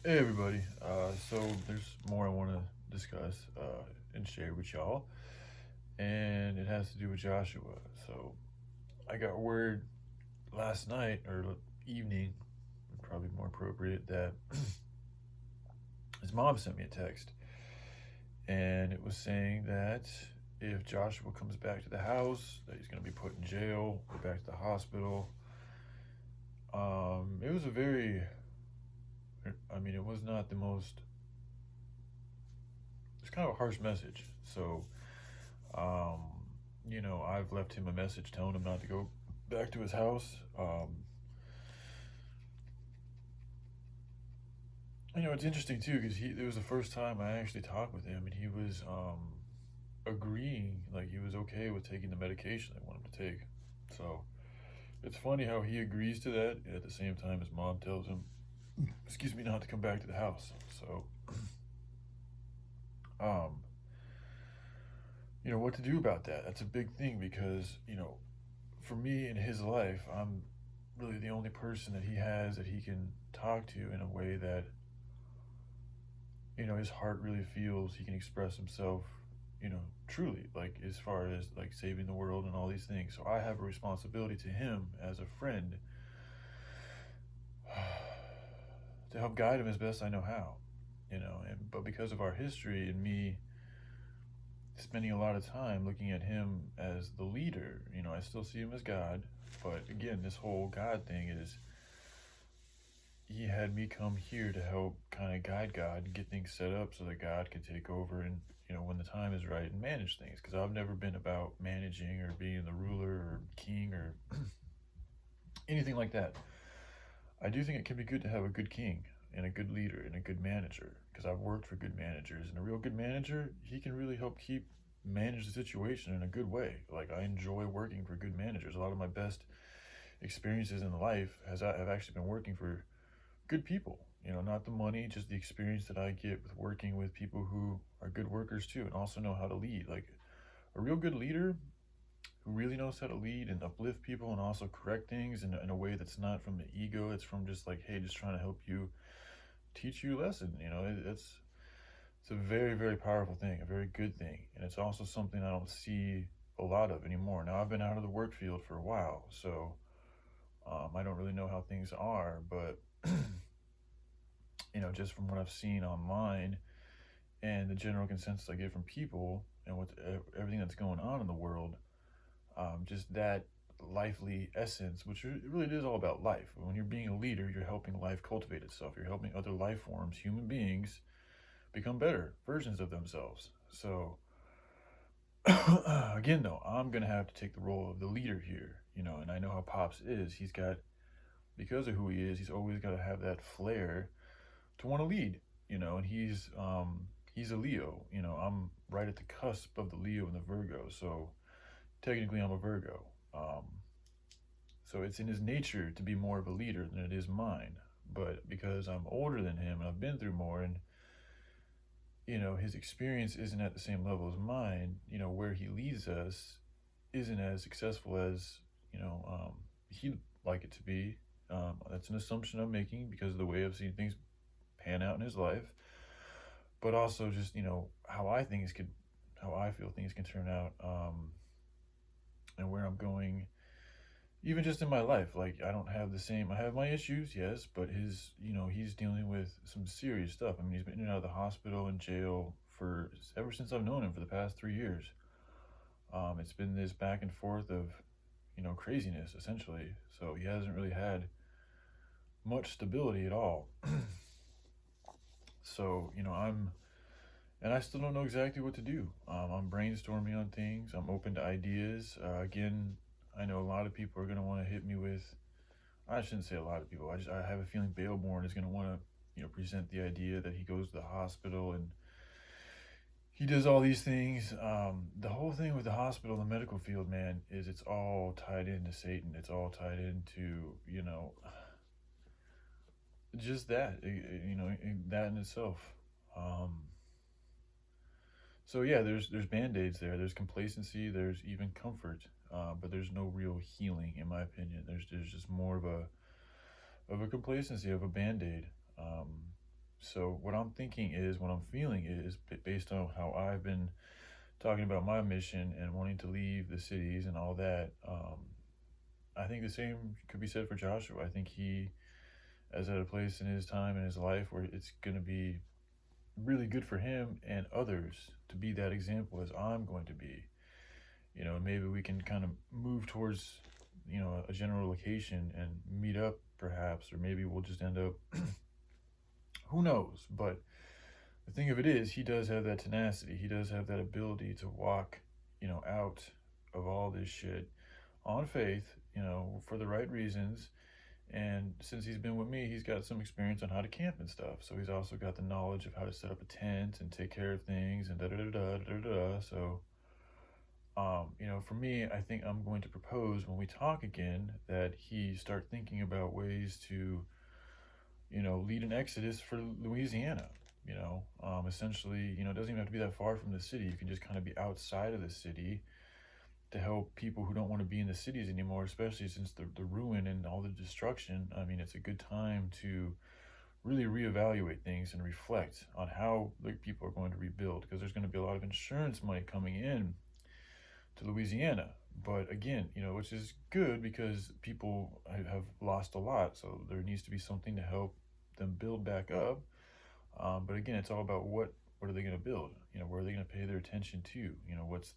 Hey everybody. So there's more I want to discuss and share with y'all, and it has to do with Joshua. So I got word last night or evening, probably more appropriate, that his mom sent me a text, and it was saying that if Joshua comes back to the house, that he's going to be put in jail, go back to the hospital. It was a very, I mean, it was not the most. It's kind of a harsh message. So Um, I've left him a message telling him not to go back to his house. It's interesting too because it was the first time I actually talked with him, and he was agreeing, like he was okay with taking the medication I want him to take. So it's funny how he agrees to that, and at the same time his mom tells him, excuse me, not to come back to the house. So, um, what to do about that? That's a big thing because for me in his life, I'm really the only person that he has that he can talk to in a way that his heart really feels. He can express himself, truly, like as far as like saving the world and all these things. So I have a responsibility to him as a friend to help guide him as best I know how. And but because of our history and me spending a lot of time looking at him as the leader, I still see him as God. But again, this whole God thing is he had me come here to help kind of guide God and get things set up so that God can take over and, when the time is right and manage things. Because I've never been about managing or being the ruler or king or anything like that. I do think it can be good to have a good king and a good leader and a good manager because I've worked for good managers, and a real good manager, he can really help keep manage the situation in a good way. Like I enjoy working for good managers. A lot of my best experiences in life have actually been working for good people. Not the money, just the experience that I get with working with people who are good workers too and also know how to lead. Like a real good leader who really knows how to lead and uplift people and also correct things in a way that's not from the ego. It's from just like, hey, just trying to help you, teach you a lesson. It's a very, very powerful thing, a very good thing. And it's also something I don't see a lot of anymore. Now, I've been out of the work field for a while, so I don't really know how things are, but just from what I've seen online and the general consensus I get from people and with everything that's going on in the world, just that lively essence, which it really is all about life. When you're being a leader, you're helping life cultivate itself. You're helping other life forms, human beings, become better versions of themselves. So, again, though, I'm going to have to take the role of the leader here, and I know how Pops is. Because of who he is, he's always got to have that flair to want to lead, and he's a Leo. I'm right at the cusp of the Leo and the Virgo, so technically I'm a Virgo. So it's in his nature to be more of a leader than it is mine. But because I'm older than him and I've been through more, and his experience isn't at the same level as mine, where he leads us isn't as successful as he'd like it to be. That's an assumption I'm making because of the way I've seen things pan out in his life, but also just how I feel things can turn out, and where I'm going, even just in my life. Like I don't have the same. I have my issues, yes, but he's dealing with some serious stuff. I mean, he's been in and out of the hospital and jail for ever since I've known him for the past 3 years. It's been this back and forth of craziness essentially. So he hasn't really had much stability at all. So and I still don't know exactly what to do. I'm brainstorming on things. I'm open to ideas. Again, I know a lot of people are going to want to hit me with. I shouldn't say a lot of people. I have a feeling Baleborn is going to want to present the idea that he goes to the hospital and he does all these things. The whole thing with the hospital, the medical field, man, is it's all tied into Satan. It's all tied into just that that in itself. Um, So yeah, there's band-aids there. There's complacency. There's even comfort, but there's no real healing, in my opinion. There's just more of a complacency of a band-aid. Um, So what I'm thinking is, what I'm feeling is, based on how I've been talking about my mission and wanting to leave the cities and all that. I think the same could be said for Joshua. I think he is at a place in his time in his life where it's going to be really good for him and others to be that example as I'm going to be. Maybe we can kind of move towards, a general location and meet up perhaps, or maybe we'll just end up, who knows? But the thing of it is, he does have that tenacity. He does have that ability to walk, out of all this shit on faith, for the right reasons. And since he's been with me, he's got some experience on how to camp and stuff. So he's also got the knowledge of how to set up a tent and take care of things and da da da da da da. So, for me, I think I'm going to propose when we talk again that he start thinking about ways to, lead an exodus for Louisiana. Essentially, it doesn't even have to be that far from the city. You can just kind of be outside of the city to help people who don't want to be in the cities anymore, especially since the ruin and all the destruction. I mean, it's a good time to really reevaluate things and reflect on how people are going to rebuild, because there's going to be a lot of insurance money coming in to Louisiana. But again, which is good because people have lost a lot, so there needs to be something to help them build back up. But again, it's all about what are they going to build? Where are they going to pay their attention to? What's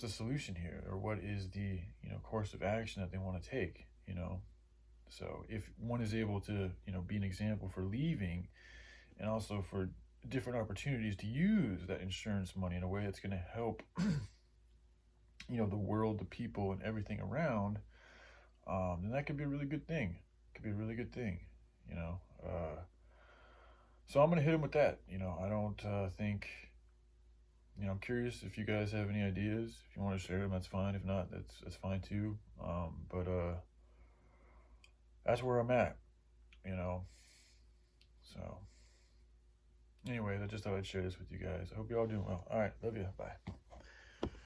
the solution here, or what is the course of action that they want to take? So if one is able to be an example for leaving, and also for different opportunities to use that insurance money in a way that's going to help the world, the people, and everything around, then that could be a really good thing. It could be a really good thing. you know so I'm gonna hit him with that. I don't think, I'm curious if you guys have any ideas. If you want to share them, that's fine. If not, that's fine too. But that's where I'm at. You know. So anyway, I just thought I'd share this with you guys. I hope you're all doing well. All right, love you. Bye.